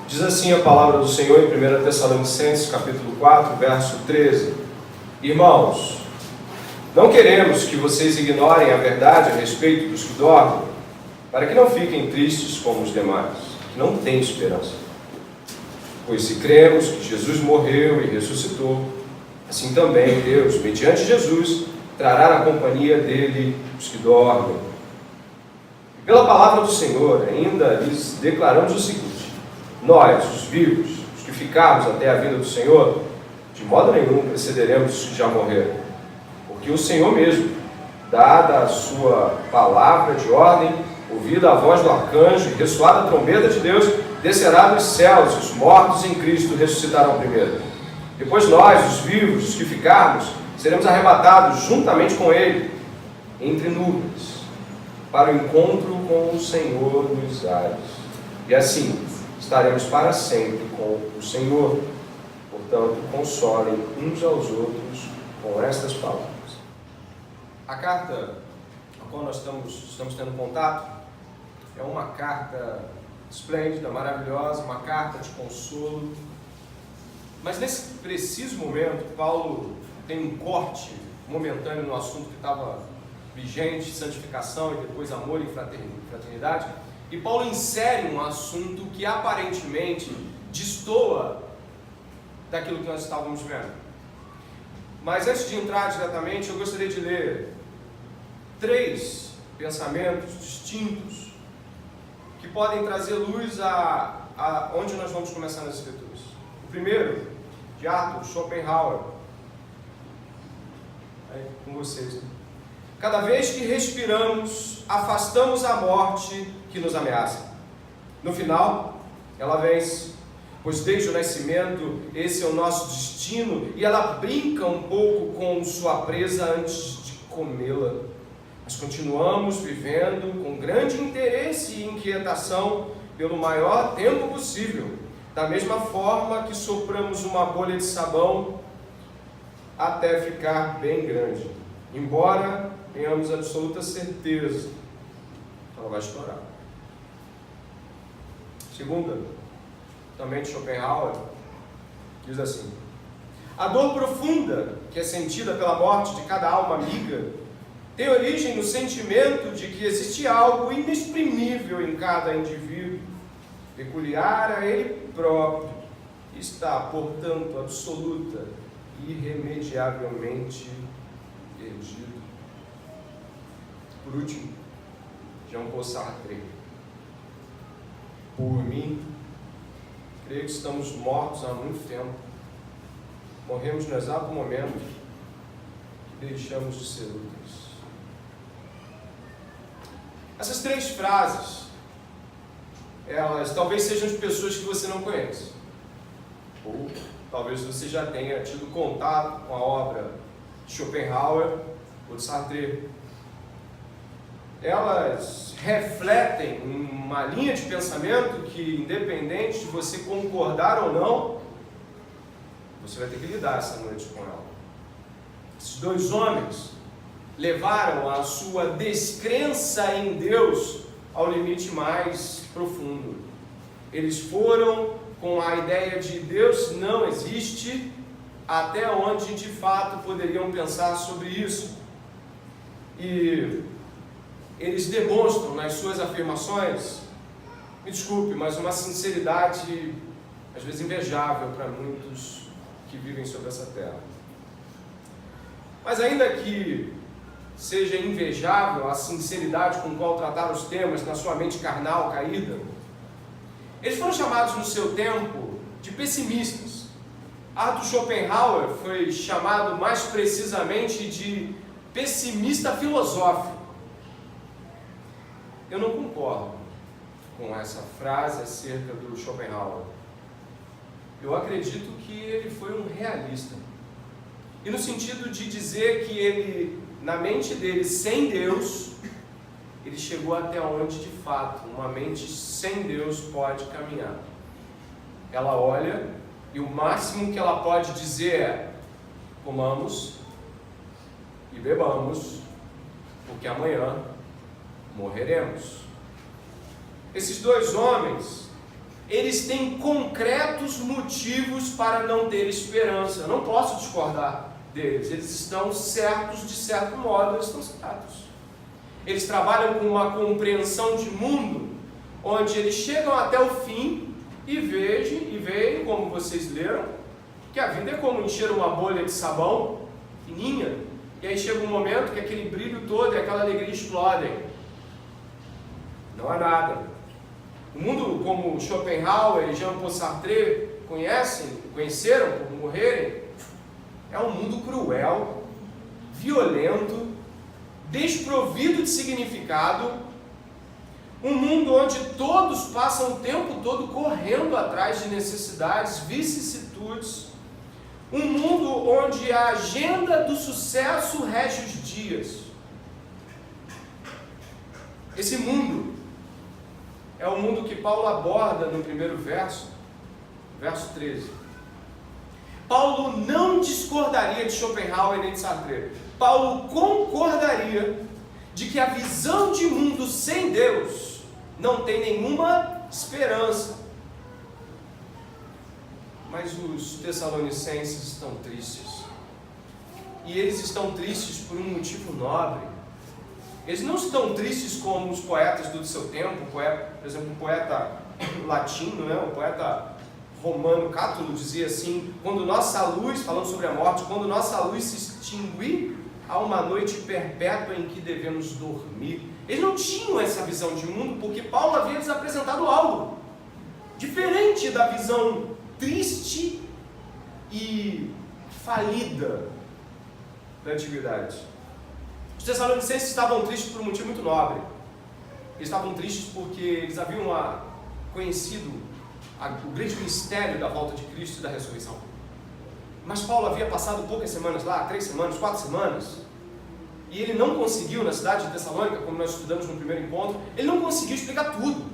Diz assim a palavra do Senhor em 1 Tessalonicenses, capítulo 4, verso 13. Irmãos, não queremos que vocês ignorem a verdade a respeito dos que dormem, para que não fiquem tristes como os demais, que não têm esperança. Pois se cremos que Jesus morreu e ressuscitou, assim também Deus, mediante Jesus, trará na companhia dele os que dormem. E pela palavra do Senhor, ainda lhes declaramos o seguinte: nós, os vivos, os que ficarmos até a vinda do Senhor, de modo nenhum precederemos os que já morreram. Porque o Senhor mesmo, dada a sua palavra de ordem, ouvida a voz do arcanjo e ressoada a trombeta de Deus, descerá dos céus, e os mortos em Cristo ressuscitarão primeiro. Depois nós, os vivos, os que ficarmos, seremos arrebatados juntamente com Ele, entre nuvens, para o encontro com o Senhor nos ares. E assim estaremos para sempre com o Senhor. Portanto, consolem uns aos outros com estas palavras. A carta a qual nós estamos tendo contato é uma carta esplêndida, maravilhosa, uma carta de consolo. Mas nesse preciso momento, Paulo tem um corte momentâneo no assunto que estava vigente, santificação e depois amor e fraternidade. E Paulo insere um assunto que aparentemente destoa daquilo que nós estávamos vendo. Mas antes de entrar diretamente, eu gostaria de ler 3 pensamentos distintos que podem trazer luz a onde nós vamos começar nas Escrituras. O primeiro, de Arthur Schopenhauer. Aí, com vocês. Cada vez que respiramos, afastamos a morte que nos ameaça. No final, ela vence, pois desde o nascimento esse é o nosso destino e ela brinca um pouco com sua presa antes de comê-la. Mas continuamos vivendo com grande interesse e inquietação pelo maior tempo possível, da mesma forma que sopramos uma bolha de sabão até ficar bem grande, embora tenhamos absoluta certeza que ela vai estourar. Segunda, também de Schopenhauer, diz assim: a dor profunda que é sentida pela morte de cada alma amiga tem origem no sentimento de que existe algo inexprimível em cada indivíduo, peculiar a ele próprio, e está, portanto, absoluta e irremediavelmente perdido. Por último, Jean-Paul Sartre: por mim, creio que estamos mortos há muito tempo. Morremos no exato momento que deixamos de ser úteis. Essas 3 frases, elas talvez sejam de pessoas que você não conhece. Ou talvez você já tenha tido contato com a obra de Schopenhauer ou de Sartre. Elas refletem uma linha de pensamento que, independente de você concordar ou não, você vai ter que lidar essa noite com ela. Esses 2 homens levaram a sua descrença em Deus ao limite mais profundo. Eles foram com a ideia de Deus não existe, até onde de fato poderiam pensar sobre isso. E eles demonstram nas suas afirmações, me desculpe, mas uma sinceridade às vezes invejável para muitos que vivem sobre essa terra. Mas ainda que seja invejável a sinceridade com qual trataram os temas na sua mente carnal caída, eles foram chamados no seu tempo de pessimistas. Arthur Schopenhauer foi chamado mais precisamente de pessimista filosófico. Eu não concordo com essa frase acerca do Schopenhauer. Eu acredito que ele foi um realista. E no sentido de dizer que ele, na mente dele, sem Deus, ele chegou até onde de fato uma mente sem Deus pode caminhar. Ela olha e o máximo que ela pode dizer é: comamos e bebamos, porque amanhã morreremos. Esses 2 homens eles têm concretos motivos para não ter esperança. Eu não posso discordar deles. Eles estão certos, de certo modo, eles estão certos. Eles trabalham com uma compreensão de mundo, onde eles chegam até o fim e veem, como vocês leram, que a vida é como encher uma bolha de sabão fininha, e aí chega um momento que aquele brilho todo e aquela alegria explodem. Não há nada. O mundo, como Schopenhauer e Jean-Paul Sartre conheceram por morrerem, é um mundo cruel, violento, desprovido de significado, um mundo onde todos passam o tempo todo correndo atrás de necessidades, vicissitudes, um mundo onde a agenda do sucesso rege os dias. Esse mundo é o mundo que Paulo aborda no primeiro verso 13. Paulo não discordaria de Schopenhauer nem de Sartre. Paulo concordaria de que a visão de mundo sem Deus não tem nenhuma esperança. Mas os tessalonicenses estão tristes. E eles estão tristes por um motivo nobre. Eles não estão tristes como os poetas do seu tempo, por exemplo, um poeta latino, o poeta romano Cátulo dizia assim: quando nossa luz, falando sobre a morte, quando nossa luz se extinguir, há uma noite perpétua em que devemos dormir. Eles não tinham essa visão de mundo, porque Paulo havia lhes apresentado algo diferente da visão triste e falida da antiguidade. Os tessalonicenses estavam tristes por um motivo muito nobre. Eles estavam tristes porque eles haviam conhecido o grande mistério da volta de Cristo e da ressurreição. Mas Paulo havia passado poucas semanas lá, 3 semanas, 4 semanas, e ele não conseguiu, na cidade de Tessalônica, como nós estudamos no primeiro encontro, ele não conseguiu explicar tudo.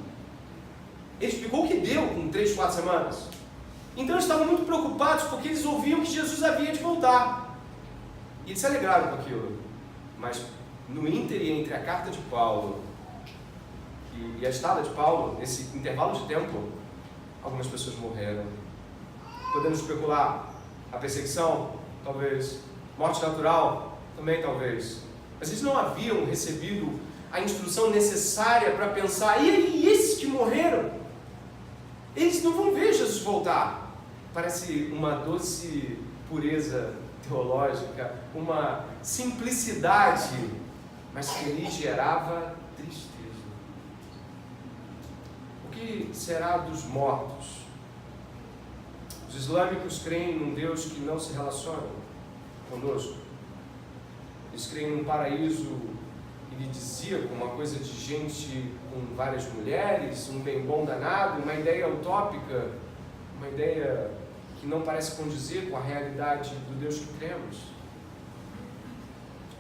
Ele explicou o que deu com 3, 4 semanas. Então eles estavam muito preocupados porque eles ouviam que Jesus havia de voltar. E eles se alegraram com aquilo. Mas no ínter e entre a carta de Paulo e a estada de Paulo, nesse intervalo de tempo, algumas pessoas morreram. Podemos especular: a perseguição? Talvez. Morte natural? Também talvez. Mas eles não haviam recebido a instrução necessária para pensar: e aí, esses que morreram? Eles não vão ver Jesus voltar. Parece uma doce pureza teológica, uma simplicidade, mas que lhe gerava tristeza. O que será dos mortos? Os islâmicos creem num Deus que não se relaciona conosco. Eles creem num paraíso iridisíaco, uma coisa de gente com várias mulheres, um bem bom danado, uma ideia utópica, uma ideia que não parece condizer com a realidade do Deus que cremos.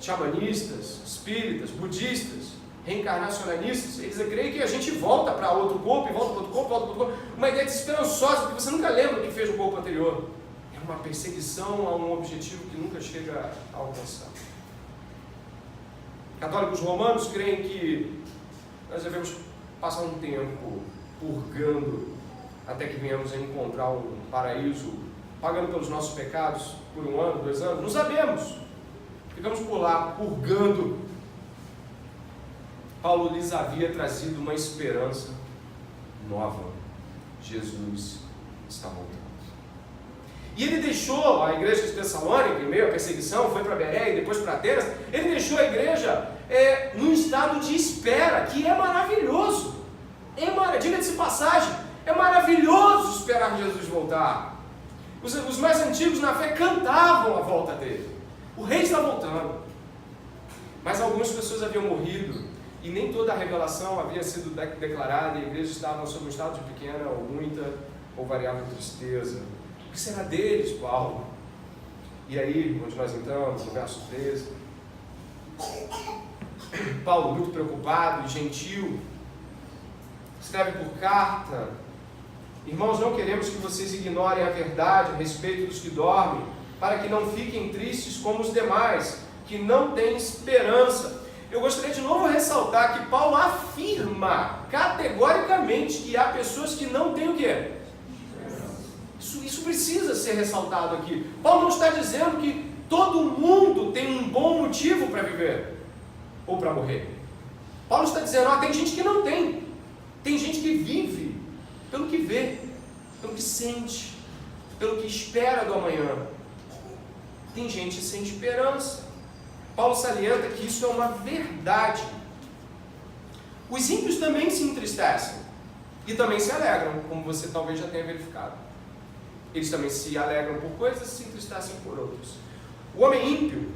Xamanistas, espíritas, budistas, reencarnacionalistas, eles creem que a gente volta para outro corpo, e volta para outro corpo, volta para outro corpo. Uma ideia desesperançosa, porque você nunca lembra o que fez o corpo anterior. É uma perseguição a um objetivo que nunca chega a alcançar. Católicos romanos creem que nós devemos passar um tempo purgando até que venhamos a encontrar um paraíso, pagando pelos nossos pecados por 1 ano, 2 anos. Não sabemos. Ficamos por lá, purgando. Paulo lhes havia trazido uma esperança nova. Jesus está voltando. E ele deixou a igreja de Tessalônica, em meio à perseguição, foi para Bereia e depois para Atenas. Ele deixou a igreja num estado de espera, que é maravilhoso. Diga-se de passagem, é maravilhoso esperar Jesus voltar. Os mais antigos na fé cantavam a volta dele. O rei está voltando. Mas algumas pessoas haviam morrido e nem toda a revelação havia sido declarada, e a igreja estava sob um estado de pequena ou muita ou variável tristeza. O que será deles, Paulo? E aí, onde nós entramos, no verso 13, Paulo, muito preocupado e gentil, escreve por carta: irmãos, não queremos que vocês ignorem a verdade a respeito dos que dormem, para que não fiquem tristes como os demais, que não têm esperança. Eu gostaria de novo ressaltar que Paulo afirma afirma categoricamente que há pessoas que não têm o quê? Isso precisa ser ressaltado aqui. Paulo não está dizendo que todo mundo tem um bom motivo para viver ou para morrer. Paulo está dizendo, tem gente que não tem. Tem gente que vive pelo que vê, pelo que sente, pelo que espera do amanhã. Tem gente sem esperança. Paulo salienta que isso é uma verdade. Os ímpios também se entristecem e também se alegram, como você talvez já tenha verificado. Eles também se alegram por coisas e se entristecem por outras. O homem ímpio,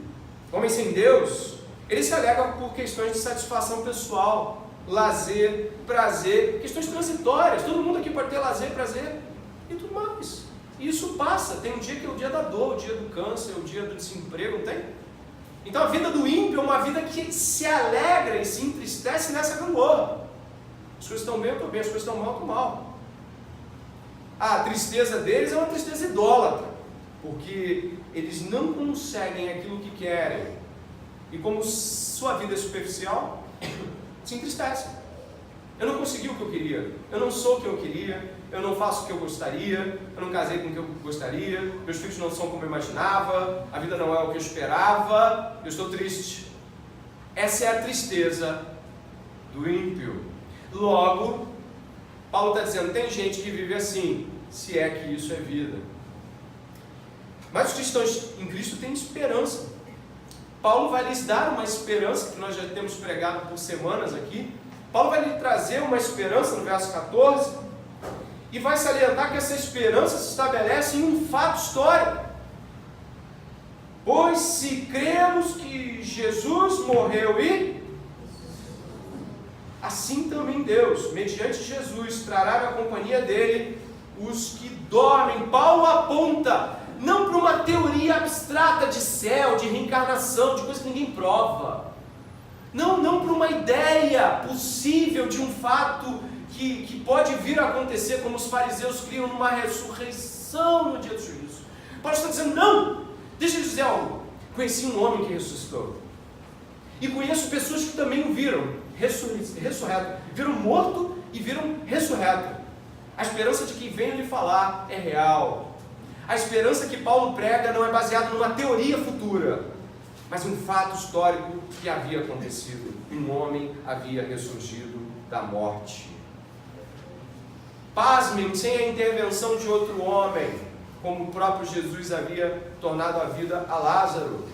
o homem sem Deus, ele se alegra por questões de satisfação pessoal, lazer, prazer, questões transitórias. Todo mundo aqui pode ter lazer, prazer e tudo mais. E isso passa. Tem um dia que é o dia da dor, o dia do câncer, o dia do desemprego, não tem? Então a vida do ímpio é uma vida que se alegra e se entristece nessa gangorra. As coisas estão bem, eu estou bem, as coisas estão mal, eu estou mal. A tristeza deles é uma tristeza idólatra, porque eles não conseguem aquilo que querem. E como sua vida é superficial, se entristecem. Eu não consegui o que eu queria, eu não sou o que eu queria, eu não faço o que eu gostaria, eu não casei com o que eu gostaria, meus filhos não são como eu imaginava, a vida não é o que eu esperava, eu estou triste. Essa é a tristeza do ímpio. Logo, Paulo está dizendo, tem gente que vive assim, se é que isso é vida. Mas os cristãos em Cristo têm esperança. Paulo vai lhes dar uma esperança, que nós já temos pregado por semanas aqui. Paulo vai lhe trazer uma esperança no verso 14, e vai salientar que essa esperança se estabelece em um fato histórico. Pois se cremos que Jesus morreu e assim também Deus, mediante Jesus, trará na companhia dele os que dormem. Paulo aponta não para uma teoria abstrata de céu, de reencarnação, de coisa que ninguém prova. Não para uma ideia possível de um fato que pode vir a acontecer, como os fariseus criam numa ressurreição no dia do juízo. Paulo está dizendo, não, deixa eu dizer algo. Conheci um homem que ressuscitou. E conheço pessoas que também o viram ressurreto. Viram morto e viram ressurreto. A esperança de quem vem lhe falar é real. A esperança que Paulo prega não é baseada numa teoria futura, mas um fato histórico que havia acontecido. Um homem havia ressurgido da morte. Pasmem, sem a intervenção de outro homem, como o próprio Jesus havia tornado a vida a Lázaro,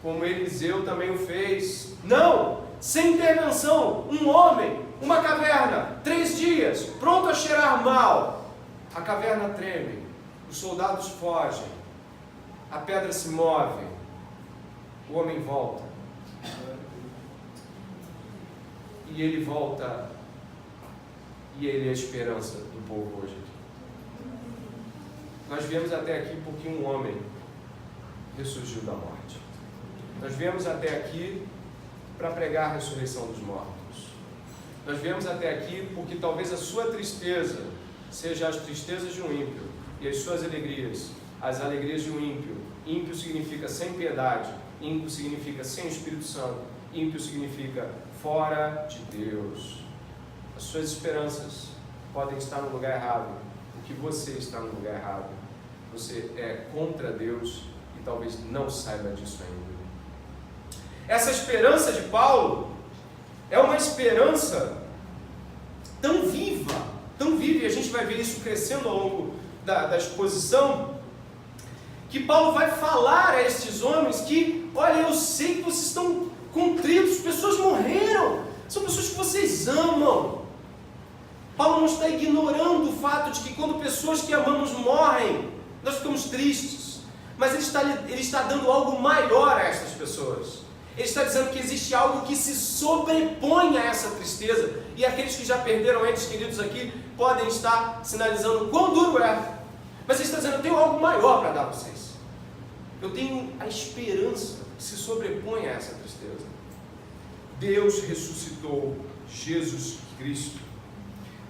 como Eliseu também o fez. Não! Sem intervenção, um homem, uma caverna, 3 dias, pronto a cheirar mal. A caverna treme, os soldados fogem, a pedra se move, o homem volta. E ele volta, e ele é a esperança do povo hoje aqui. Nós viemos até aqui porque um homem ressurgiu da morte. Nós viemos até aqui para pregar a ressurreição dos mortos. Nós viemos até aqui porque talvez a sua tristeza seja as tristezas de um ímpio e as suas alegrias, as alegrias de um ímpio. Ímpio significa sem piedade, ímpio significa sem Espírito Santo, ímpio significa fora de Deus. As suas esperanças podem estar no lugar errado, porque você está no lugar errado. Você é contra Deus e talvez não saiba disso ainda. Essa esperança de Paulo é uma esperança tão viva, e a gente vai ver isso crescendo ao longo da exposição, que Paulo vai falar a estes homens que, olha, eu sei que vocês estão contritos, pessoas morreram, são pessoas que vocês amam. Paulo não está ignorando o fato de que quando pessoas que amamos morrem, nós ficamos tristes, mas ele está dando algo maior a essas pessoas. Ele está dizendo que existe algo que se sobrepõe a essa tristeza, e aqueles que já perderam entes queridos aqui podem estar sinalizando quão duro é, mas ele está dizendo, eu tenho algo maior para dar a vocês. Eu tenho a esperança que se sobrepõe a essa tristeza. Deus ressuscitou Jesus Cristo.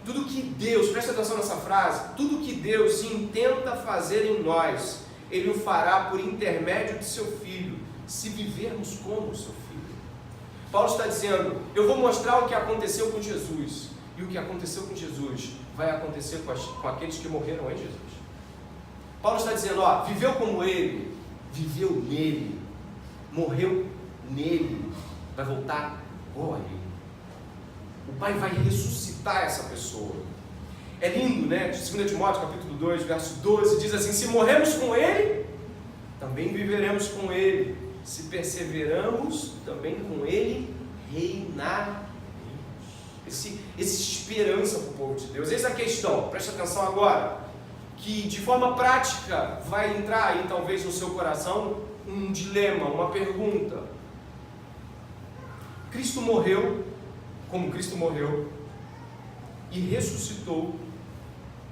Tudo que Deus, presta atenção nessa frase, tudo que Deus intenta fazer em nós, Ele o fará por intermédio de seu Filho, se vivermos como seu Filho. Paulo está dizendo, eu vou mostrar o que aconteceu com Jesus. E o que aconteceu com Jesus vai acontecer com aqueles que morreram em Jesus. Paulo está dizendo, viveu como ele, viveu nele, morreu nele, vai voltar igual a ele. O Pai vai ressuscitar essa pessoa. É lindo, né? 2 Timóteo capítulo 2, verso 12, diz assim, se morremos com ele, também viveremos com ele. Se perseveramos, também com ele reinaremos. Essa esperança para o povo de Deus. Eis a questão, preste atenção agora, que de forma prática vai entrar aí talvez no seu coração um dilema, uma pergunta. Cristo morreu, como Cristo morreu, e ressuscitou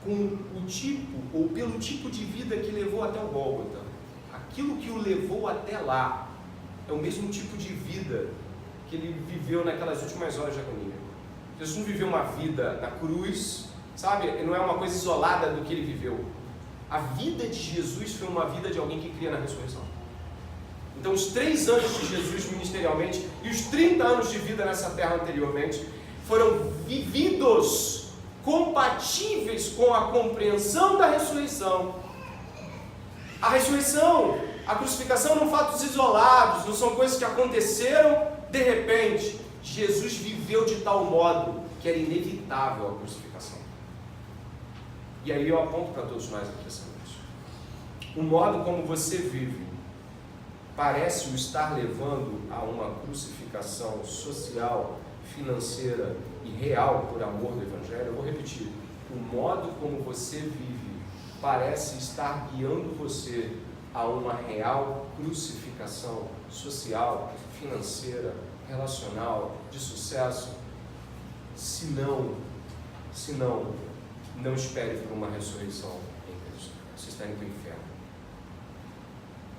com o tipo, ou pelo tipo de vida que levou até o Gólgota. Aquilo que o levou até lá é o mesmo tipo de vida que ele viveu naquelas últimas horas de agonia. Jesus não viveu uma vida na cruz, sabe? Não é uma coisa isolada do que ele viveu. A vida de Jesus foi uma vida de alguém que cria na ressurreição. Então, os 3 anos de Jesus ministerialmente e os 30 anos de vida nessa terra anteriormente foram vividos compatíveis com a compreensão da ressurreição. A ressurreição, a crucificação não são fatos isolados, não são coisas que aconteceram de repente. Jesus viveu de tal modo que era inevitável a crucificação. E aí eu aponto para todos nós aqui essa noite. O modo como você vive parece o estar levando a uma crucificação social, financeira e real por amor do Evangelho. Eu vou repetir. O modo como você vive parece estar guiando você a uma real crucificação social, financeira, relacional, de sucesso. Se não, não espere por uma ressurreição em Cristo. Você está indo para o inferno.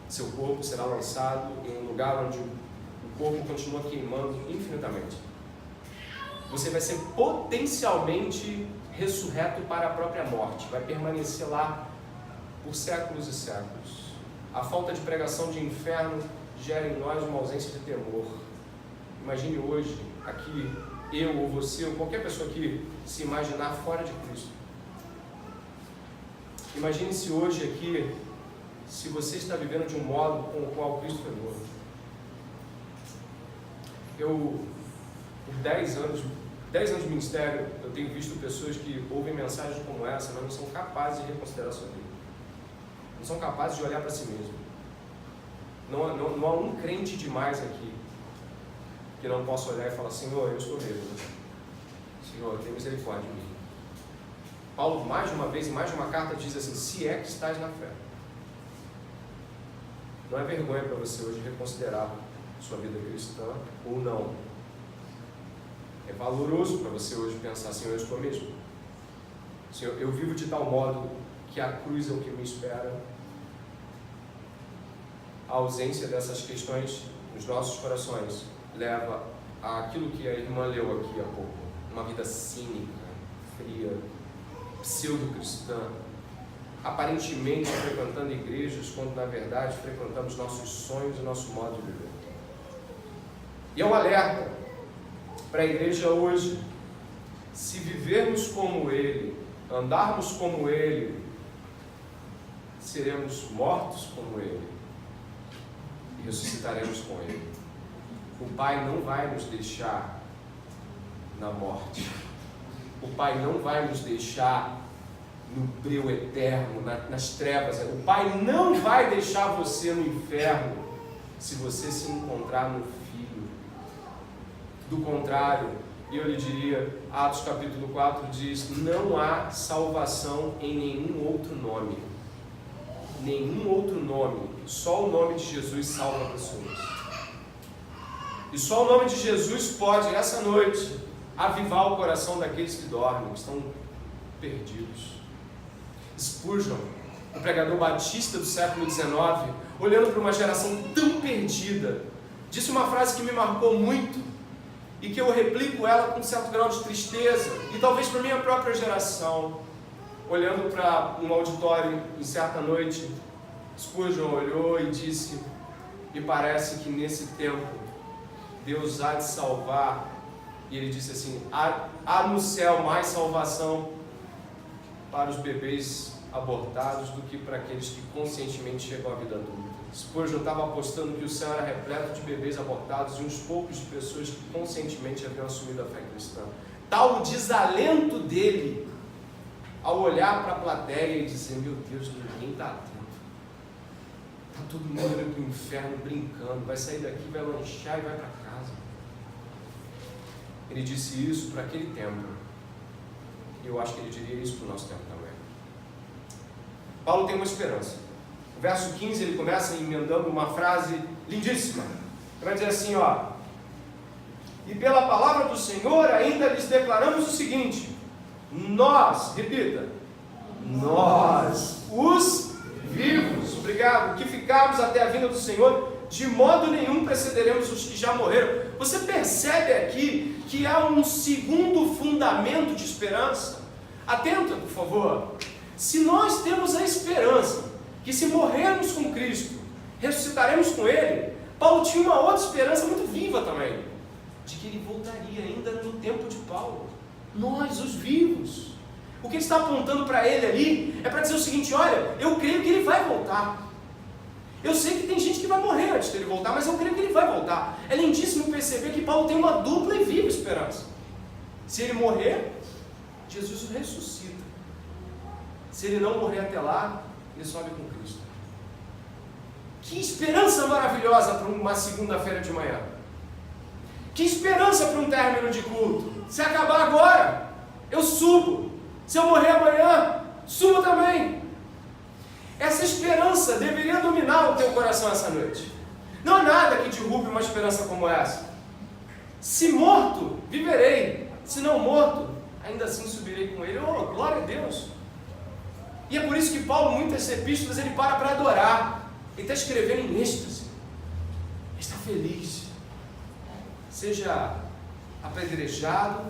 Seu corpo será lançado em um lugar onde o corpo continua queimando infinitamente. Você vai ser potencialmente ressurreto para a própria morte. Vai permanecer lá por séculos e séculos. A falta de pregação de inferno gera em nós uma ausência de temor. Imagine hoje, aqui, eu ou você, ou qualquer pessoa que se imaginar fora de Cristo. Imagine se hoje aqui, se você está vivendo de um modo com o qual Cristo foi morto. Eu, por 10 anos de ministério, eu tenho visto pessoas que ouvem mensagens como essa, mas não são capazes de reconsiderar sua vida. Não são capazes de olhar para si mesmo. Não há um crente demais aqui que não possa olhar e falar, Senhor, eu estou mesmo. Senhor, tenha misericórdia de mim. Paulo, mais de uma vez, em mais de uma carta, diz assim, se é que estás na fé. Não é vergonha para você hoje reconsiderar sua vida cristã ou não. É valoroso para você hoje pensar, Senhor, eu estou mesmo. Senhor, eu vivo de tal modo que a cruz é o que me espera. A ausência dessas questões nos nossos corações leva àquilo que a irmã leu aqui há pouco, uma vida cínica, fria, pseudo-cristã, aparentemente frequentando igrejas, quando na verdade frequentamos nossos sonhos e nosso modo de viver. E é um alerta para a igreja hoje: se vivermos como Ele, andarmos como Ele, seremos mortos como Ele e ressuscitaremos com Ele. O Pai não vai nos deixar na morte. O Pai não vai nos deixar no breu eterno, nas trevas. O Pai não vai deixar você no inferno se você se encontrar no Filho. Do contrário, eu lhe diria, Atos capítulo 4 diz, não há salvação em nenhum outro nome. Nenhum outro nome. Só o nome de Jesus salva pessoas. E só o nome de Jesus pode, essa noite, avivar o coração daqueles que dormem, que estão perdidos. Spurgeon, o pregador batista do século XIX, olhando para uma geração tão perdida, disse uma frase que me marcou muito e que eu replico ela com um certo grau de tristeza, e talvez para a minha própria geração. Olhando para um auditório em certa noite, Spurgeon olhou e disse, me parece que nesse tempo Deus há de salvar, e ele disse assim, há no céu mais salvação para os bebês abortados do que para aqueles que conscientemente chegam à vida adulta. Spurgeon estava apostando que o céu era repleto de bebês abortados e uns poucos de pessoas que conscientemente haviam assumido a fé cristã. Tal o desalento dele ao olhar para a plateia e dizer, meu Deus, ninguém está atento. Está todo mundo indo para o inferno brincando, vai sair daqui, vai lanchar e vai para casa. Ele disse isso para aquele tempo. E eu acho que ele diria isso para o nosso tempo também. Paulo tem uma esperança. O verso 15 ele começa emendando uma frase lindíssima. Ele vai dizer assim, ó: e pela palavra do Senhor ainda lhes declaramos o seguinte: nós, repita, nós, os vivos, obrigado, que ficarmos até a vinda do Senhor, de modo nenhum precederemos os que já morreram. Você percebe aqui que há um segundo fundamento de esperança? Atenta, por favor. Se nós temos a esperança que se morrermos com Cristo, ressuscitaremos com Ele, Paulo tinha uma outra esperança muito viva também, de que Ele voltaria ainda no tempo de Paulo. Nós, os vivos. O que ele está apontando para ele ali é para dizer o seguinte: olha, eu creio que Ele vai voltar. Eu sei que tem gente que vai morrer antes dele voltar, mas eu creio que Ele vai voltar. É lindíssimo perceber que Paulo tem uma dupla e viva esperança. Se ele morrer, Jesus o ressuscita. Se ele não morrer até lá, ele sobe com Cristo. Que esperança maravilhosa para uma segunda-feira de manhã. Que esperança para um término de culto. Se acabar agora, eu subo. Se eu morrer amanhã, subo também. Essa esperança deveria dominar o teu coração essa noite. Não há nada que derrube uma esperança como essa. Se morto, viverei. Se não morto, ainda assim subirei com Ele. Oh, glória a Deus! E é por isso que Paulo, muitas epístolas, ele para adorar. Ele está escrevendo em êxtase. Ele está feliz. Seja apedrejado,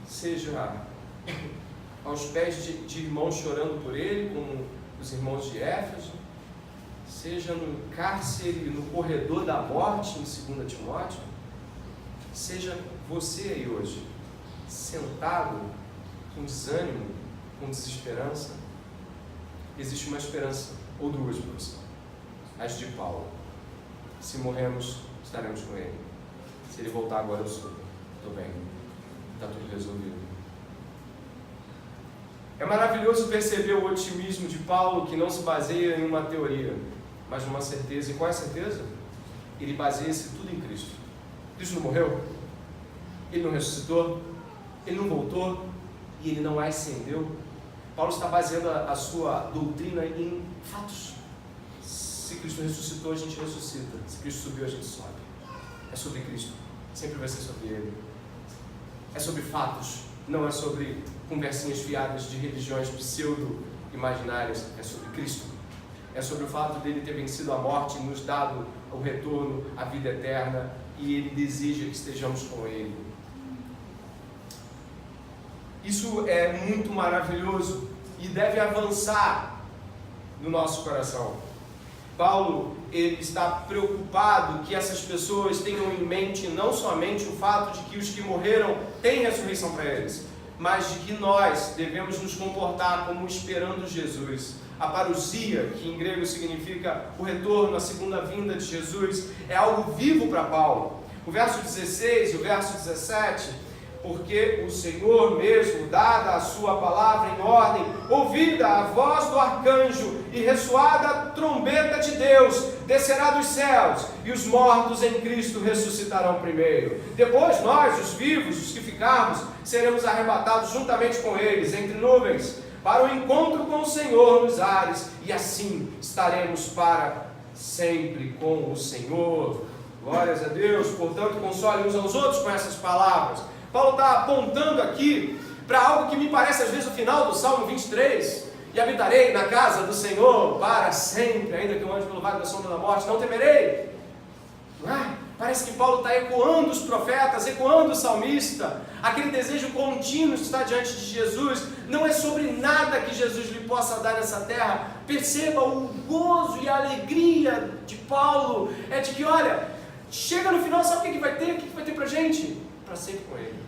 seja aos pés de irmãos chorando por ele, como os irmãos de Éfeso, seja no cárcere, no corredor da morte, em 2 Timóteo, seja você aí hoje, sentado, com desânimo, com desesperança, existe uma esperança, ou duas para você, as de Paulo. Se morremos, estaremos com Ele. Se Ele voltar agora, eu subo. Estou bem, está tudo resolvido. É maravilhoso perceber o otimismo de Paulo, que não se baseia em uma teoria, mas numa certeza. E qual é a certeza? Ele baseia-se tudo em Cristo. Cristo não morreu, Ele não ressuscitou, Ele não voltou e Ele não ascendeu. Paulo está baseando a sua doutrina em fatos. Se Cristo ressuscitou, a gente ressuscita. Se Cristo subiu, a gente sobe. É sobre Cristo, sempre vai ser sobre Ele. É sobre fatos, não é sobre conversinhas fiadas de religiões pseudo-imaginárias. É sobre Cristo. É sobre o fato dele ter vencido a morte e nos dado o retorno à vida eterna, e Ele deseja que estejamos com Ele. Isso é muito maravilhoso e deve avançar no nosso coração. Paulo, ele está preocupado que essas pessoas tenham em mente não somente o fato de que os que morreram têm ressurreição para eles, mas de que nós devemos nos comportar como esperando Jesus. A parousia, que em grego significa o retorno, a segunda vinda de Jesus, é algo vivo para Paulo. O verso 16 e o verso 17... porque o Senhor mesmo, dada a sua palavra em ordem, ouvida a voz do arcanjo e ressoada a trombeta de Deus, descerá dos céus, e os mortos em Cristo ressuscitarão primeiro. Depois nós, os vivos, os que ficarmos, seremos arrebatados juntamente com eles, entre nuvens, para o encontro com o Senhor nos ares, e assim estaremos para sempre com o Senhor. Glórias a Deus. Portanto, console uns aos outros com essas palavras. Paulo está apontando aqui para algo que me parece às vezes o final do Salmo 23. E habitarei na casa do Senhor para sempre, ainda que eu ande pelo vale da sombra da morte, não temerei. Parece que Paulo está ecoando os profetas, ecoando o salmista. Aquele desejo contínuo de estar diante de Jesus. Não é sobre nada que Jesus lhe possa dar nessa terra. Perceba o gozo e a alegria de Paulo. É de que, olha, chega no final, sabe o que vai ter? O que vai ter pra gente? Para sempre com Ele.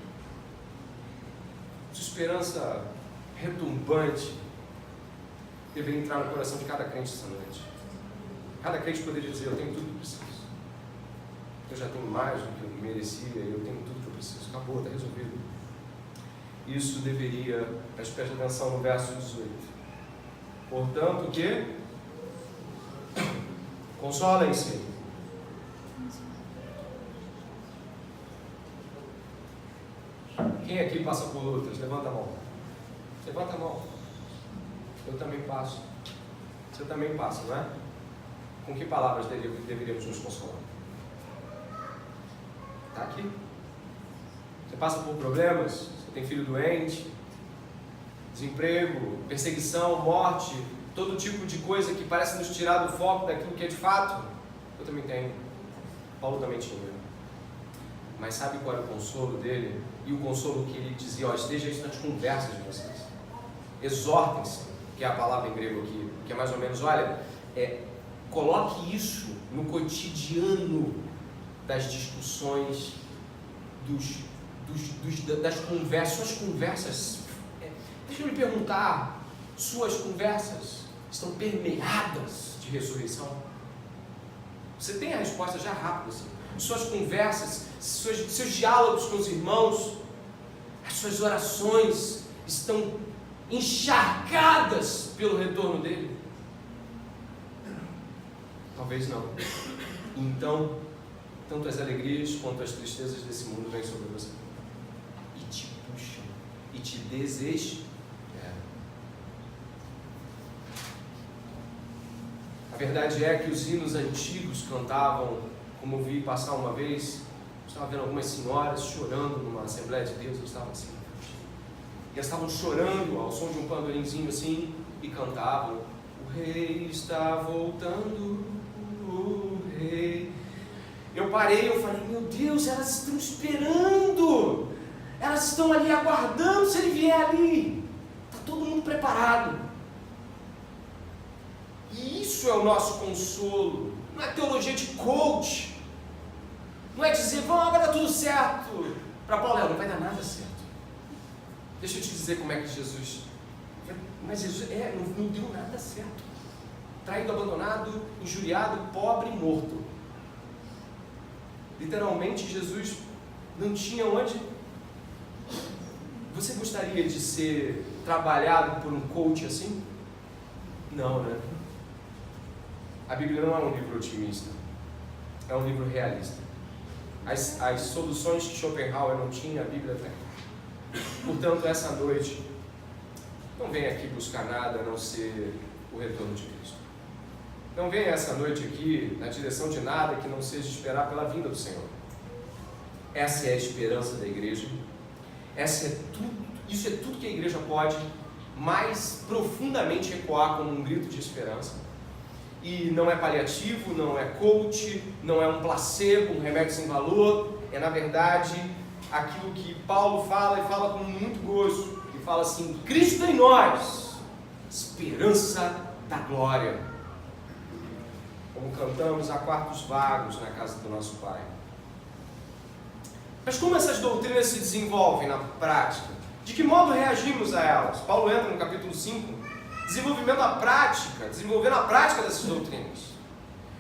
Sua esperança retumbante deveria entrar no coração de cada crente essa noite. Cada crente poderia dizer: eu tenho tudo que preciso. Eu já tenho mais do que eu merecia, eu tenho tudo que eu preciso. Acabou, está resolvido. Isso deveria, mas preste atenção no verso 18. Portanto, o quê? Consolem-se. Quem aqui passa por lutas? Levanta a mão. Levanta a mão. Eu também passo. Você também passa, não é? Com que palavras deveríamos nos consolar? Está aqui. Você passa por problemas? Você tem filho doente? Desemprego, perseguição, morte, todo tipo de coisa que parece nos tirar do foco daquilo que é de fato? Eu também tenho. Paulo também tinha. Mas sabe qual era o consolo dele? E o consolo que ele dizia: ó, esteja isso nas conversas de vocês. Exortem-se, que é a palavra em grego aqui, que é mais ou menos, olha, coloque isso no cotidiano das discussões, das conversas. Suas conversas, deixa eu lhe perguntar, suas conversas estão permeadas de ressurreição? Você tem a resposta já rápida, assim. Suas conversas, seus diálogos com os irmãos, as suas orações estão encharcadas pelo retorno dele? Talvez não. Então, tanto as alegrias quanto as tristezas desse mundo vêm sobre você e te puxam e te desesperam. A verdade é que os hinos antigos cantavam, como eu vi passar uma vez, eu estava vendo algumas senhoras chorando numa Assembleia de Deus, eu estava assim, e elas estavam chorando ao som de um pandorinzinho assim, e cantavam: o rei está voltando, o rei. Eu parei, eu falei: meu Deus, elas estão esperando, elas estão ali aguardando, se ele vier ali, está todo mundo preparado. E isso é o nosso consolo. Não é teologia de coach, não é dizer: vamos, vai dar tudo certo. Para Paulo, não vai dar nada certo. Deixa eu te dizer como é que Jesus, mas Jesus não deu nada certo. Traído, abandonado, injuriado, pobre e morto. Literalmente, Jesus não tinha onde. Você gostaria de ser trabalhado por um coach assim? Não, né? A Bíblia não é um livro otimista, é um livro realista. As soluções que Schopenhauer não tinha, a Bíblia tem. Portanto, essa noite, não venha aqui buscar nada a não ser o retorno de Cristo. Não venha essa noite aqui na direção de nada que não seja esperar pela vinda do Senhor. Essa é a esperança da igreja. Isso é tudo que a igreja pode mais profundamente ecoar como um grito de esperança. E não é paliativo, não é coach, não é um placebo, um remédio sem valor. É, na verdade, aquilo que Paulo fala, e fala com muito gosto. Ele fala assim: Cristo em nós, esperança da glória. Como cantamos a quartos vagos na casa do nosso Pai. Mas como essas doutrinas se desenvolvem na prática? De que modo reagimos a elas? Paulo entra no capítulo 5, desenvolvendo a prática, desenvolvendo a prática dessas doutrinas.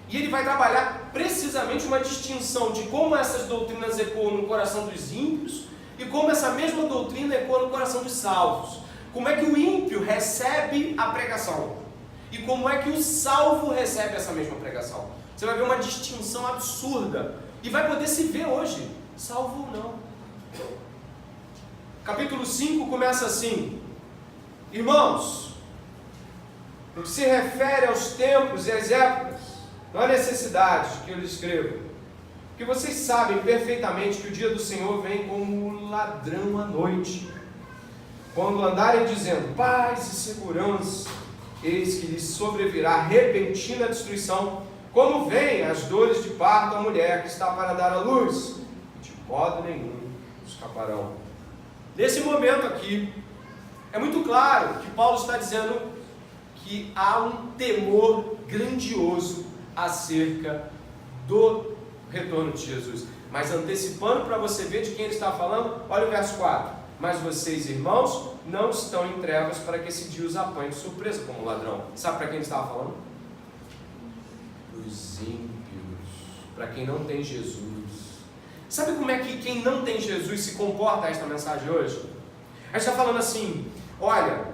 E ele vai trabalhar precisamente uma distinção de como essas doutrinas ecoam no coração dos ímpios e como essa mesma doutrina ecoa no coração dos salvos. Como é que o ímpio recebe a pregação e como é que o salvo recebe essa mesma pregação. Você vai ver uma distinção absurda e vai poder se ver hoje, salvo ou não. Capítulo 5 começa assim: irmãos, no que se refere aos tempos e às épocas, não há necessidade que eu lhes escreva, porque vocês sabem perfeitamente que o dia do Senhor vem como um ladrão à noite. Quando andarem dizendo paz e segurança, eis que lhes sobrevirá repentina destruição, como vêm as dores de parto à mulher que está para dar à luz, e de modo nenhum escaparão. Nesse momento aqui, é muito claro que Paulo está dizendo que há um temor grandioso acerca retorno de Jesus. Mas antecipando para você ver de quem ele está falando, olha o verso 4. Mas vocês, irmãos, não estão em trevas para que esse dia os apanhe de surpresa como ladrão. Sabe para quem ele estava falando? Os ímpios, para quem não tem Jesus. Sabe como é que quem não tem Jesus se comporta a esta mensagem hoje? A gente está falando assim, olha,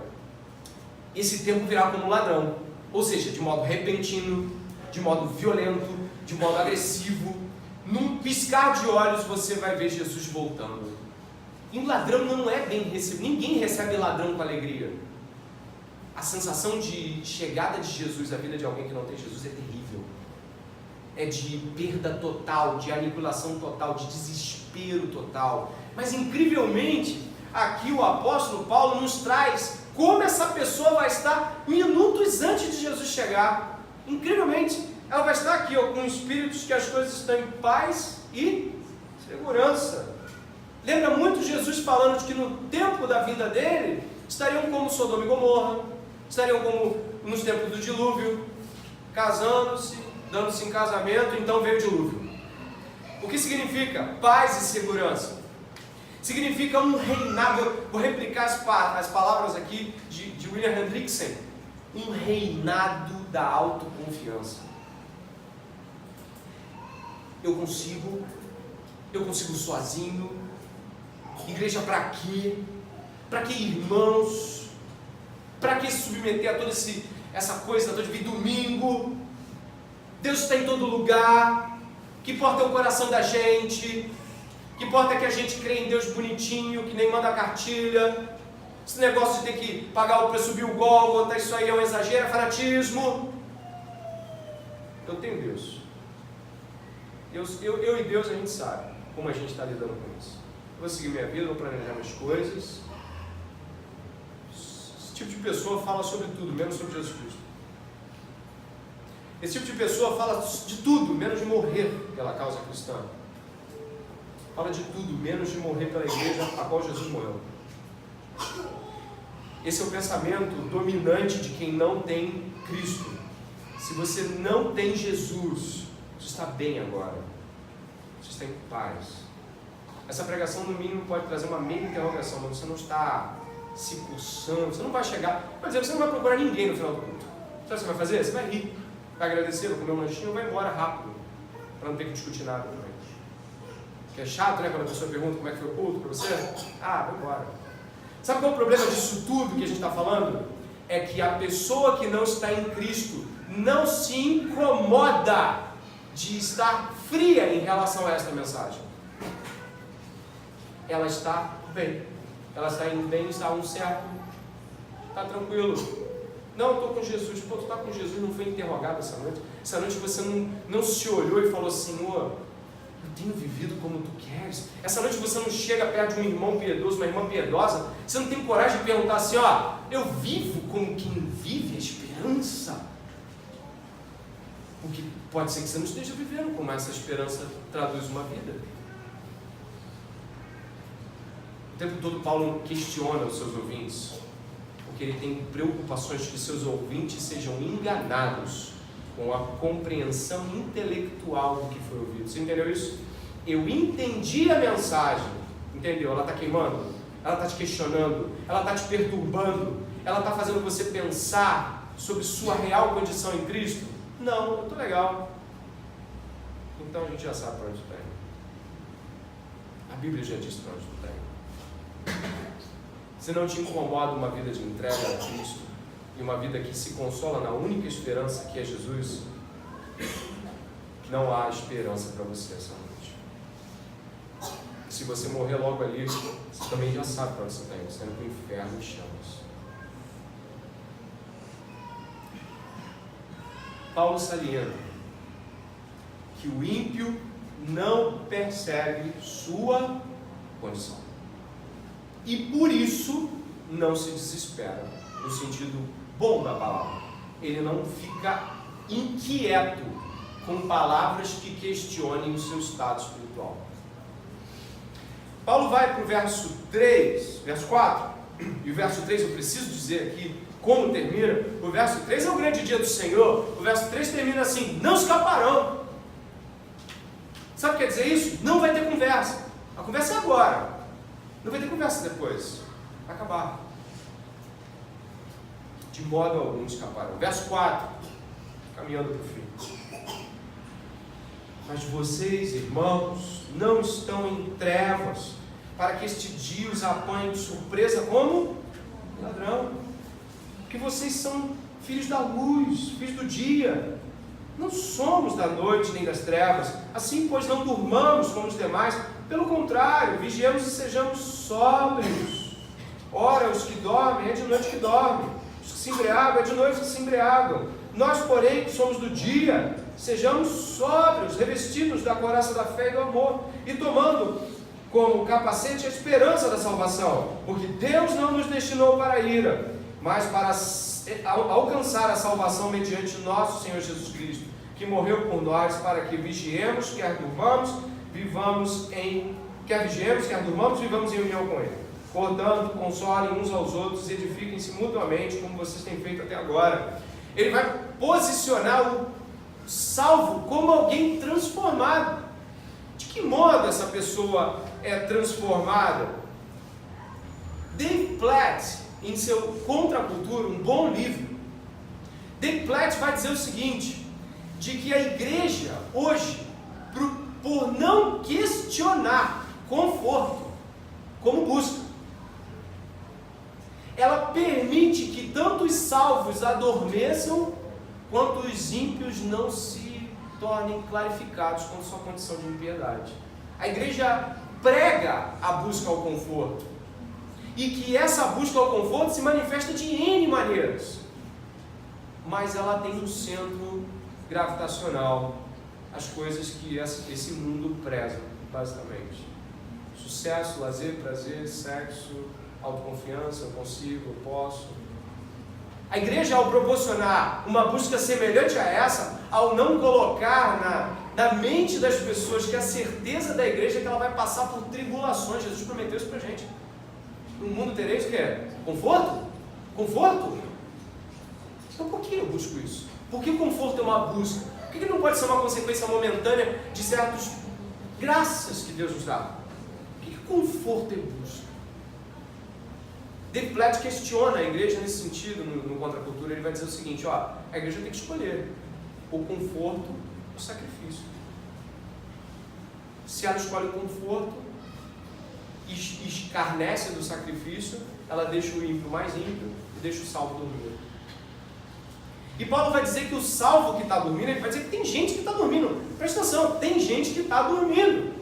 esse tempo virá como ladrão, ou seja, de modo repentino, de modo violento, de modo agressivo. Num piscar de olhos você vai ver Jesus voltando. E um ladrão não é bem recebido, ninguém recebe ladrão com alegria. A sensação de chegada de Jesus à vida de alguém que não tem Jesus é terrível. É de perda total, de aniquilação total, de desespero total. Mas incrivelmente, aqui o apóstolo Paulo nos traz como essa pessoa vai estar minutos antes de Jesus chegar. Incrivelmente, ela vai estar aqui com espíritos que as coisas estão em paz e segurança. Lembra muito Jesus falando de que no tempo da vinda dele, estariam como Sodoma e Gomorra, estariam como nos tempos do dilúvio, casando-se, dando-se em casamento, então veio o dilúvio. O que significa paz e segurança? Significa um reinado. Vou replicar as palavras aqui de William Hendrickson. Um reinado da autoconfiança. Eu consigo sozinho. Igreja para quê? Para que irmãos? Para que se submeter a toda essa coisa toda de vir domingo? Deus está em todo lugar. Que importa é o coração da gente. Que importa é que a gente crê em Deus bonitinho, que nem manda cartilha. Esse negócio de ter que pagar o preço, subir o Gólgota, isso aí é um exagero, é fanatismo. Eu tenho Deus. Eu e Deus a gente sabe como a gente está lidando com isso. Eu vou seguir minha vida, vou planejar minhas coisas. Esse tipo de pessoa fala sobre tudo, menos sobre Jesus Cristo. Esse tipo de pessoa fala de tudo, menos de morrer pela causa cristã. Fala de tudo, menos de morrer pela igreja a qual Jesus morreu. Esse é o pensamento dominante de quem não tem Cristo. Se você não tem Jesus, você está bem agora. Você está em paz. Essa pregação, no mínimo, pode trazer uma meia interrogação, mas você não está se coçando, você não vai chegar, por exemplo, você não vai procurar ninguém no final do culto. Sabe o que você vai fazer? Você vai rir, vai agradecer, vai comer um lanchinho, vai embora rápido, para não ter que discutir nada também. Que é chato, né, quando a pessoa pergunta como é que foi o culto para você? Vai embora. Sabe qual é o problema disso tudo que a gente está falando? É que a pessoa que não está em Cristo não se incomoda de estar fria em relação a esta mensagem. Ela está bem. Ela está em bem-estar, um certo. Está tranquilo. Não, estou com Jesus. Pô, tu está com Jesus, não foi interrogado essa noite. Essa noite você não se olhou e falou, Senhor, eu tenho vivido como tu queres. Essa noite você não chega perto de um irmão piedoso, uma irmã piedosa. Você não tem coragem de perguntar assim, eu vivo como quem vive a esperança. Porque pode ser que você não esteja vivendo como essa esperança traduz uma vida. O tempo todo Paulo questiona os seus ouvintes, porque ele tem preocupações de que seus ouvintes sejam enganados com a compreensão intelectual do que foi ouvido. Você entendeu isso? Eu entendi a mensagem, entendeu? Ela está queimando, ela está te questionando, ela está te perturbando, ela está fazendo você pensar sobre sua real condição em Cristo? Não, eu estou legal. Então a gente já sabe para onde está indo. A Bíblia já diz para onde tu está indo. Se não te incomoda uma vida de entrega a Cristo e uma vida que se consola na única esperança que é Jesus, não há esperança para você essa noite. Se você morrer logo ali, você também já sabe para onde você está indo. Você está indo para o inferno em chamas. Paulo salienta que o ímpio não percebe sua condição. E por isso não se desespera, no sentido bom da palavra. Ele não fica inquieto com palavras que questionem o seu estado espiritual. Paulo vai para o verso 3, verso 4, e o verso 3 eu preciso dizer aqui como termina. O verso 3 é o grande dia do Senhor. O verso 3 termina assim: não escaparão. Sabe o que quer dizer isso? Não vai ter conversa. A conversa é agora. Não vai ter conversa depois. Vai acabar. De modo algum escaparão. Verso 4. Caminhando para o fim. Mas vocês, irmãos, não estão em trevas, para que este dia os apanhe de surpresa como ladrão. Porque vocês são filhos da luz, filhos do dia. Não somos da noite nem das trevas. Assim, pois, não durmamos como os demais. Pelo contrário, vigiemos e sejamos sóbrios. Ora, os que dormem, é de noite que dormem. Os que se embriagam, é de noite que se embriagam. Nós, porém, que somos do dia, sejamos sóbrios, revestidos da couraça da fé e do amor, e tomando como capacete a esperança da salvação. Porque Deus não nos destinou para a ira, mas para alcançar a salvação mediante nosso Senhor Jesus Cristo, que morreu por nós, para que vigiemos, quer durmamos, vivamos em união com Ele. Portanto, consolem uns aos outros, edifiquem-se mutuamente, como vocês têm feito até agora. Ele vai posicionar o salvo como alguém transformado. De que modo essa pessoa é transformada? Dave Platt, em seu Contra a Cultura, um bom livro, Dave Platt vai dizer o seguinte, de que a igreja hoje, por não questionar conforto como busca, ela permite que tanto os salvos adormeçam, quanto os ímpios não se tornem clarificados com sua condição de impiedade. A igreja prega a busca ao conforto, e que essa busca ao conforto se manifesta de N maneiras, mas ela tem um centro gravitacional, as coisas que esse mundo preza, basicamente: sucesso, lazer, prazer, sexo, autoconfiança, eu consigo, eu posso. A igreja, ao proporcionar uma busca semelhante a essa, ao não colocar na mente das pessoas que a certeza da igreja é que ela vai passar por tribulações. Jesus prometeu isso pra gente. No mundo tereis o que é? Conforto? Conforto? Então por que eu busco isso? Por que o conforto é uma busca? Por que não pode ser uma consequência momentânea de certas graças que Deus nos dá? Por que conforto é busca? Dave Platt questiona a igreja nesse sentido, no Contra a Cultura. Ele vai dizer o seguinte, a igreja tem que escolher o conforto ou o sacrifício. Se ela escolhe o conforto e escarnece do sacrifício, ela deixa o ímpio mais ímpio e deixa o salvo dormir. E Paulo vai dizer que o salvo que está dormindo, ele vai dizer que tem gente que está dormindo. Presta atenção, tem gente que está dormindo.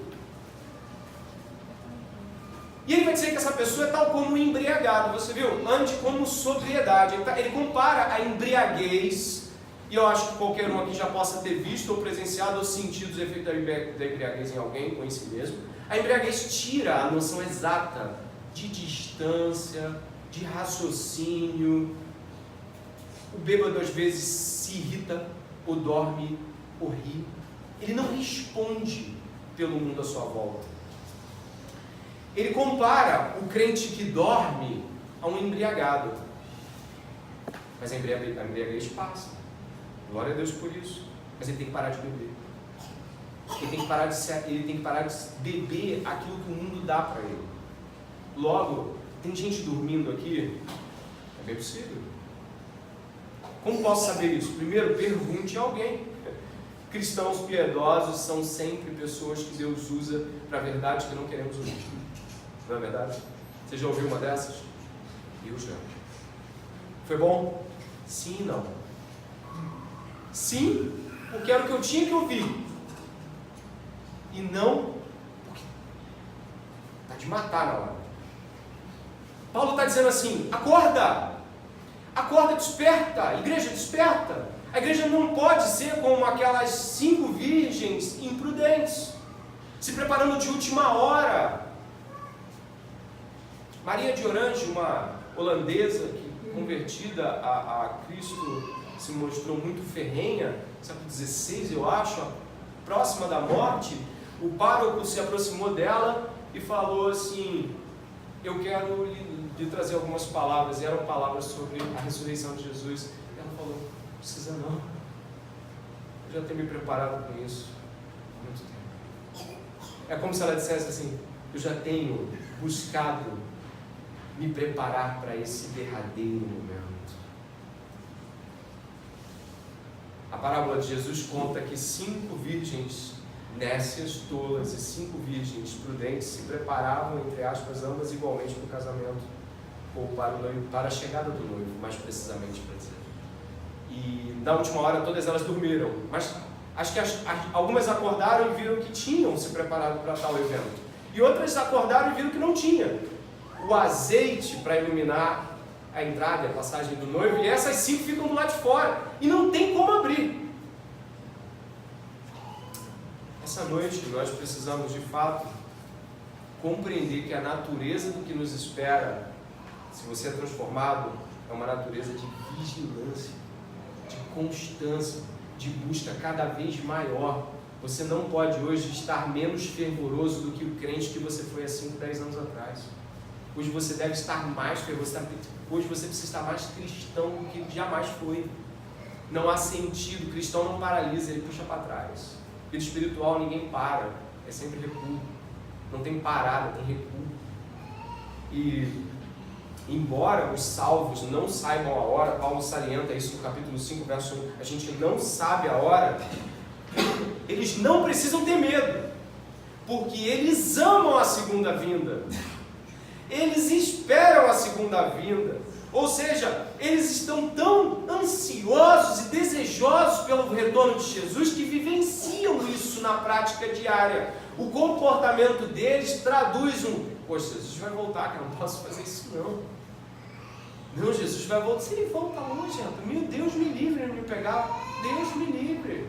E ele vai dizer que essa pessoa é tal como um embriagado. Você viu? Ande como sobriedade. Ele compara a embriaguez, e eu acho que qualquer um aqui já possa ter visto ou presenciado ou sentido os efeitos da embriaguez em alguém ou em si mesmo. A embriaguez tira a noção exata de distância, de raciocínio. O bêbado às vezes se irrita, ou dorme, ou ri. Ele não responde pelo mundo à sua volta. Ele compara o crente que dorme a um embriagado. Mas a embriaguez passa. Glória a Deus por isso. Mas ele tem que parar de beber. Ele tem que parar de beber aquilo que o mundo dá para ele. Logo, tem gente dormindo aqui? É bem possível. Como posso saber isso? Primeiro, pergunte a alguém. Cristãos piedosos são sempre pessoas que Deus usa para a verdade que não queremos ouvir. Não é verdade? Você já ouviu uma dessas? Eu já. Foi bom? Sim e não. Sim, porque era o que eu tinha que ouvir. E não, porque está de matar na hora. Paulo está dizendo assim, acorda! Acorda, desperta! Igreja, desperta! A igreja não pode ser como aquelas 5 virgens imprudentes, se preparando de última hora. Maria de Orange, uma holandesa que, convertida a Cristo, se mostrou muito ferrenha, século XVI, eu acho, próxima da morte. O pároco se aproximou dela e falou assim, eu quero lhe trazer algumas palavras, e eram palavras sobre a ressurreição de Jesus. E ela falou, não precisa não, eu já tenho me preparado com isso há muito tempo. É como se ela dissesse assim: eu já tenho buscado me preparar para esse derradeiro momento. A parábola de Jesus conta que 5 virgens nécias, tolas, e 5 virgens prudentes se preparavam, entre aspas, ambas igualmente para o casamento, ou para a chegada do noivo, mais precisamente para dizer. E na última hora todas elas dormiram, mas acho que algumas acordaram e viram que tinham se preparado para tal evento, e outras acordaram e viram que não tinha o azeite para iluminar a entrada e a passagem do noivo, e essas 5 ficam do lado de fora e não tem como abrir. Essa noite nós precisamos de fato compreender que a natureza do que nos espera, se você é transformado, é uma natureza de vigilância, de constância, de busca cada vez maior. Você não pode hoje estar menos fervoroso do que o crente que você foi há 5, 10 anos atrás. Hoje você deve estar mais fervoroso, hoje você precisa estar mais cristão do que jamais foi. Não há sentido, o cristão não paralisa, ele puxa para trás. Vida espiritual ninguém para, é sempre recuo. Não tem parada, tem recuo. E embora os salvos não saibam a hora, Paulo salienta isso no capítulo 5, verso 1, a gente não sabe a hora, eles não precisam ter medo, porque eles amam a segunda vinda. Eles esperam a segunda vinda. Ou seja, eles estão tão ansiosos e desejosos pelo retorno de Jesus que vivenciam isso na prática diária. O comportamento deles traduz poxa, Jesus vai voltar, que eu não posso fazer isso não. Não, Jesus vai voltar. Se ele volta hoje, meu Deus me livre de me pegar. Deus me livre.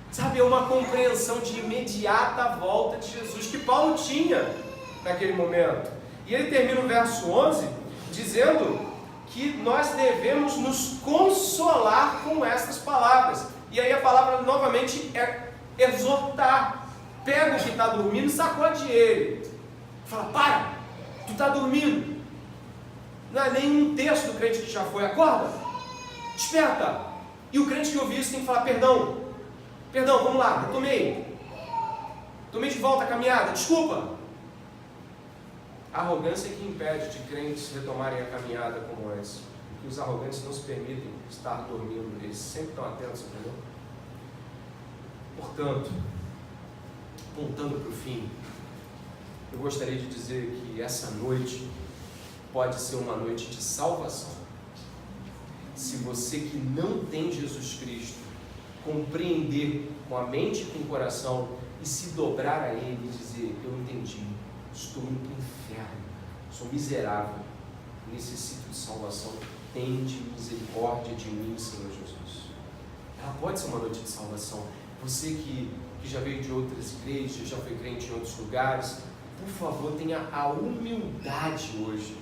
Sabe, é uma compreensão de imediata volta de Jesus que Paulo tinha naquele momento. E ele termina o verso 11 dizendo que nós devemos nos consolar com essas palavras. E aí a palavra novamente é exortar. Pega o que está dormindo e sacode ele. Fala, para, tu está dormindo. Não é nem um terço do crente que já foi. Acorda, desperta. E o crente que ouviu isso tem que falar, perdão, vamos lá, tomei de volta a caminhada, desculpa. A arrogância é que impede de crentes retomarem a caminhada como antes. Porque os arrogantes não se permitem estar dormindo, eles sempre estão atentos, entendeu? Portanto, apontando para o fim, eu gostaria de dizer que essa noite pode ser uma noite de salvação. Se você que não tem Jesus Cristo compreender com a mente e com o coração e se dobrar a Ele e dizer, eu entendi, estou indo para o inferno, sou miserável, necessito de salvação, tende misericórdia de mim, Senhor Jesus. Ela pode ser uma noite de salvação. Você que já veio de outras igrejas, já foi crente em outros lugares, por favor, tenha a humildade hoje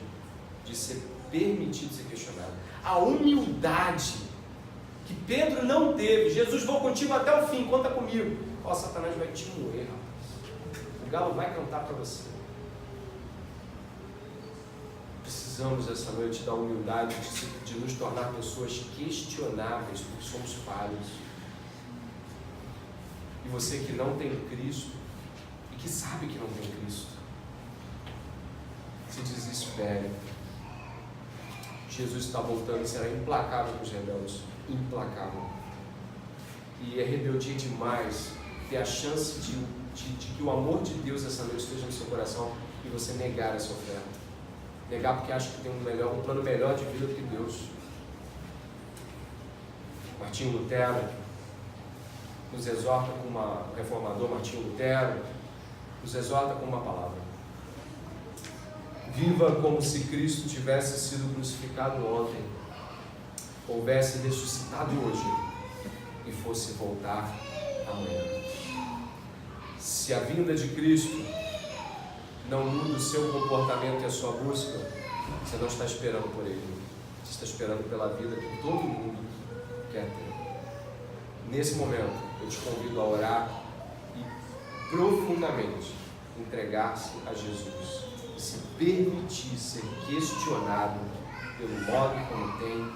de ser permitido ser questionado. A humildade que Pedro não teve. Jesus, vou contigo até o fim, conta comigo. Ó, Satanás vai te moer, rapaz. O galo vai cantar para você. Precisamos essa noite da humildade de nos tornar pessoas questionáveis, porque somos falhos. E você que não tem Cristo e que sabe que não tem Cristo, se desespere. Jesus está voltando e será implacável com os rebeldes, implacável. E é rebeldia demais ter a chance de que o amor de Deus essa noite esteja no seu coração e você negar essa oferta. Negar porque acha que tem um plano melhor de vida do que Deus. Martinho Lutero nos exorta com o reformador Martinho Lutero nos exorta com uma palavra: viva como se Cristo tivesse sido crucificado ontem, houvesse ressuscitado hoje e fosse voltar amanhã. Se a vinda de Cristo não muda o seu comportamento e a sua busca, você não está esperando por Ele, você está esperando pela vida que todo mundo quer ter. Nesse momento, eu te convido a orar e profundamente entregar-se a Jesus e se permitir ser questionado pelo modo como tem